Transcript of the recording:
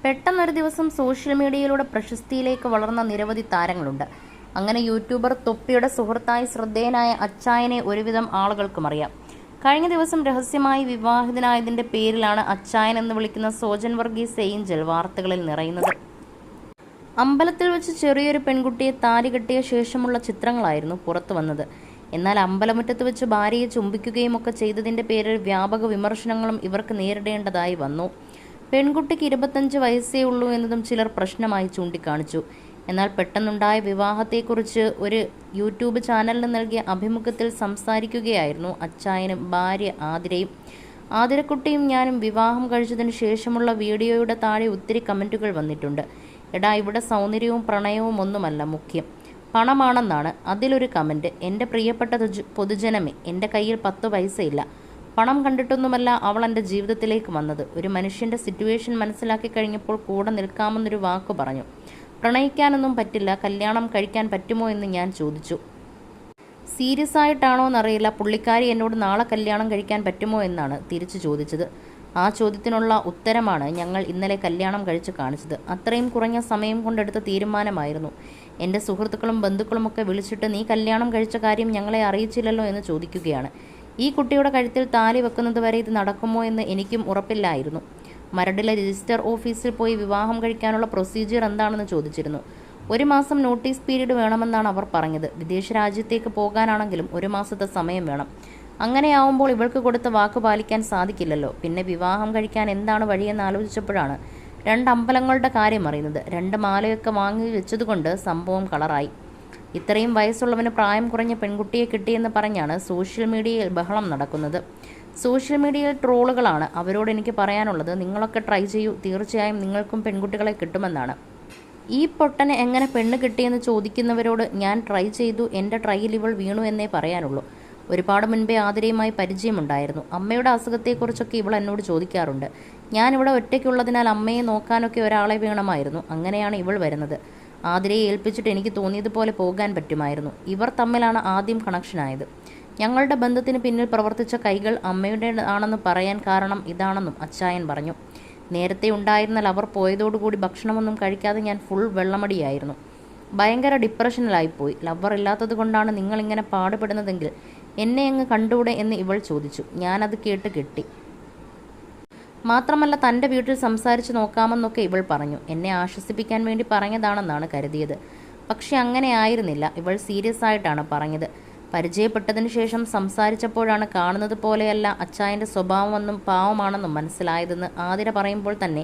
പെട്ടെന്നൊരു ദിവസം സോഷ്യൽ മീഡിയയിലൂടെ പ്രശസ്തിയിലേക്ക് വളർന്ന നിരവധി താരങ്ങളുണ്ട്. അങ്ങനെ യൂട്യൂബർ തൊപ്പിയുടെ സുഹൃത്തായി ശ്രദ്ധേയനായ അച്ചായനെ ഒരുവിധം ആളുകൾക്കും അറിയാം. കഴിഞ്ഞ ദിവസം രഹസ്യമായി വിവാഹിതനായതിന്റെ പേരിലാണ് അച്ചായൻ എന്ന് വിളിക്കുന്ന സോജൻ വർഗീസ് ഏഞ്ചൽ വാർത്തകളിൽ നിറയുന്നത്. അമ്പലത്തിൽ വെച്ച് ചെറിയൊരു പെൺകുട്ടിയെ താലി കെട്ടിയ ശേഷമുള്ള ചിത്രങ്ങളായിരുന്നു പുറത്തു വന്നത്. എന്നാൽ അമ്പലമുറ്റത്ത് വെച്ച് ഭാര്യയെ ചുംബിക്കുകയും ഒക്കെ ചെയ്തതിന്റെ പേരിൽ വ്യാപക വിമർശനങ്ങളും ഇവർക്ക് നേരിടേണ്ടതായി വന്നു. പെൺകുട്ടിക്ക് 25 വയസ്സേ ഉള്ളൂ എന്നതും ചിലർ പ്രശ്നമായി ചൂണ്ടിക്കാണിച്ചു. എന്നാൽ പെട്ടെന്നുണ്ടായ വിവാഹത്തെക്കുറിച്ച് ഒരു യൂട്യൂബ് ചാനലിന് നൽകിയ അഭിമുഖത്തിൽ സംസാരിക്കുകയായിരുന്നു അച്ചായനും ഭാര്യ ആതിരയും. ആതിരക്കുട്ടിയും ഞാനും വിവാഹം കഴിച്ചതിന് ശേഷമുള്ള വീഡിയോയുടെ താഴെ ഒത്തിരി കമൻറ്റുകൾ വന്നിട്ടുണ്ട്. എടാ, ഇവിടെ സൗന്ദര്യവും പ്രണയവും ഒന്നുമല്ല മുഖ്യം, പണമാണെന്നാണ് അതിലൊരു കമൻറ്റ്. എൻ്റെ പ്രിയപ്പെട്ട പൊതുജനമേ, എൻ്റെ കയ്യിൽ 10 പൈസയില്ല. പണം കണ്ടിട്ടൊന്നുമല്ല അവൾ എൻ്റെ ജീവിതത്തിലേക്ക് വന്നത്. ഒരു മനുഷ്യൻ്റെ സിറ്റുവേഷൻ മനസ്സിലാക്കി കഴിഞ്ഞപ്പോൾ കൂടെ നിൽക്കാമെന്നൊരു വാക്ക് പറഞ്ഞു. പ്രണയിക്കാനൊന്നും പറ്റില്ല, കല്യാണം കഴിക്കാൻ പറ്റുമോ എന്ന് ഞാൻ ചോദിച്ചു. സീരിയസ് ആയിട്ടാണോ എന്നറിയില്ല, പുള്ളിക്കാരി എന്നോട് നാളെ കല്യാണം കഴിക്കാൻ പറ്റുമോ എന്നാണ് തിരിച്ചു ചോദിച്ചത്. ആ ചോദ്യത്തിനുള്ള ഉത്തരമാണ് ഞങ്ങൾ ഇന്നലെ കല്യാണം കഴിച്ച് കാണിച്ചത്. അത്രയും കുറഞ്ഞ സമയം കൊണ്ടെടുത്ത തീരുമാനമായിരുന്നു. എൻ്റെ സുഹൃത്തുക്കളും ബന്ധുക്കളുമൊക്കെ വിളിച്ചിട്ട് നീ കല്യാണം കഴിച്ച കാര്യം ഞങ്ങളെ അറിയിച്ചില്ലല്ലോ എന്ന് ചോദിക്കുകയാണ്. ഈ കുട്ടിയുടെ കഴുത്തിൽ താലി വെക്കുന്നത് വരെ ഇത് നടക്കുമോ എന്ന് എനിക്കും ഉറപ്പില്ലായിരുന്നു. മരടിലെ രജിസ്റ്റർ ഓഫീസിൽ പോയി വിവാഹം കഴിക്കാനുള്ള പ്രൊസീജിയർ എന്താണെന്ന് ചോദിച്ചിരുന്നു. 1 മാസം നോട്ടീസ് പീരീഡ് വേണമെന്നാണ് അവർ പറഞ്ഞത്. വിദേശ രാജ്യത്തേക്ക് പോകാനാണെങ്കിലും 1 മാസത്തെ സമയം വേണം. അങ്ങനെയാവുമ്പോൾ ഇവൾക്ക് കൊടുത്ത വാക്ക് പാലിക്കാൻ സാധിക്കില്ലല്ലോ. പിന്നെ വിവാഹം കഴിക്കാൻ എന്താണ് വഴിയെന്ന് ആലോചിച്ചപ്പോഴാണ് 2 അമ്പലങ്ങളുടെ കാര്യം അറിയുന്നത്. 2 മാലയൊക്കെ വാങ്ങി വെച്ചതുകൊണ്ട് സംഭവം കളറായി. ഇത്രയും വയസ്സുള്ളവന് പ്രായം കുറഞ്ഞ പെൺകുട്ടിയെ കിട്ടിയെന്ന് പറഞ്ഞാണ് സോഷ്യൽ മീഡിയയിൽ ബഹളം നടക്കുന്നത്. സോഷ്യൽ മീഡിയയിൽ ട്രോളുകളാണ്. അവരോട് എനിക്ക് പറയാനുള്ളത്, നിങ്ങളൊക്കെ ട്രൈ ചെയ്യൂ, തീർച്ചയായും നിങ്ങൾക്കും പെൺകുട്ടികളെ കിട്ടുമെന്നാണ്. ഈ പൊട്ടനെ എങ്ങനെ പെണ്ണ് കിട്ടിയെന്ന് ചോദിക്കുന്നവരോട് ഞാൻ ട്രൈ ചെയ്തു, എൻ്റെ ട്രൈയിൽ ഇവൾ വീണു എന്നേ പറയാനുള്ളൂ. ഒരുപാട് മുൻപേ ആതിരയുമായി പരിചയമുണ്ടായിരുന്നു. അമ്മയുടെ അസുഖത്തെക്കുറിച്ചൊക്കെ ഇവൾ എന്നോട് ചോദിക്കാറുണ്ട്. ഞാനിവിടെ ഒറ്റയ്ക്കുള്ളതിനാൽ അമ്മയെ നോക്കാനൊക്കെ ഒരാളെ വേണമായിരുന്നു. അങ്ങനെയാണ് ഇവൾ വരുന്നത്. ആതിരയെ ഏൽപ്പിച്ചിട്ട് എനിക്ക് തോന്നിയതുപോലെ പോകാൻ പറ്റുമായിരുന്നു. ഇവർ തമ്മിലാണ് ആദ്യം കണക്ഷനായത്. ഞങ്ങളുടെ ബന്ധത്തിന് പിന്നിൽ പ്രവർത്തിച്ച കൈകൾ അമ്മയുടേതാണെന്ന് പറയാൻ കാരണം ഇതാണെന്നും അച്ചായൻ പറഞ്ഞു. നേരത്തെ ഉണ്ടായിരുന്നാൽ അവർ പോയതോടുകൂടി ഭക്ഷണമൊന്നും കഴിക്കാതെ ഞാൻ ഫുൾ വെള്ളമടിയായിരുന്നു. ഭയങ്കര ഡിപ്രഷനിലായിപ്പോയി. ലവർ ഇല്ലാത്തത് കൊണ്ടാണ് നിങ്ങളിങ്ങനെ പാടുപെടുന്നതെങ്കിൽ എന്നെ അങ്ങ് കണ്ടൂടെ എന്ന് ഇവൾ ചോദിച്ചു. ഞാനത് കേട്ട് കെട്ടി. മാത്രമല്ല തൻ്റെ വീട്ടിൽ സംസാരിച്ച് നോക്കാമെന്നൊക്കെ ഇവൾ പറഞ്ഞു. എന്നെ ആശ്വസിപ്പിക്കാൻ വേണ്ടി പറഞ്ഞതാണെന്നാണ് കരുതിയത്. പക്ഷെ അങ്ങനെ ആയിരുന്നില്ല. ഇവൾ സീരിയസ് ആയിട്ടാണ് പറഞ്ഞത്. പരിചയപ്പെട്ടതിന് ശേഷം സംസാരിച്ചപ്പോഴാണ് കാണുന്നത് പോലെയല്ല അച്ചായൻ്റെ സ്വഭാവമെന്നും പാവമാണെന്നും മനസ്സിലായതെന്ന് ആതിര പറയുമ്പോൾ തന്നെ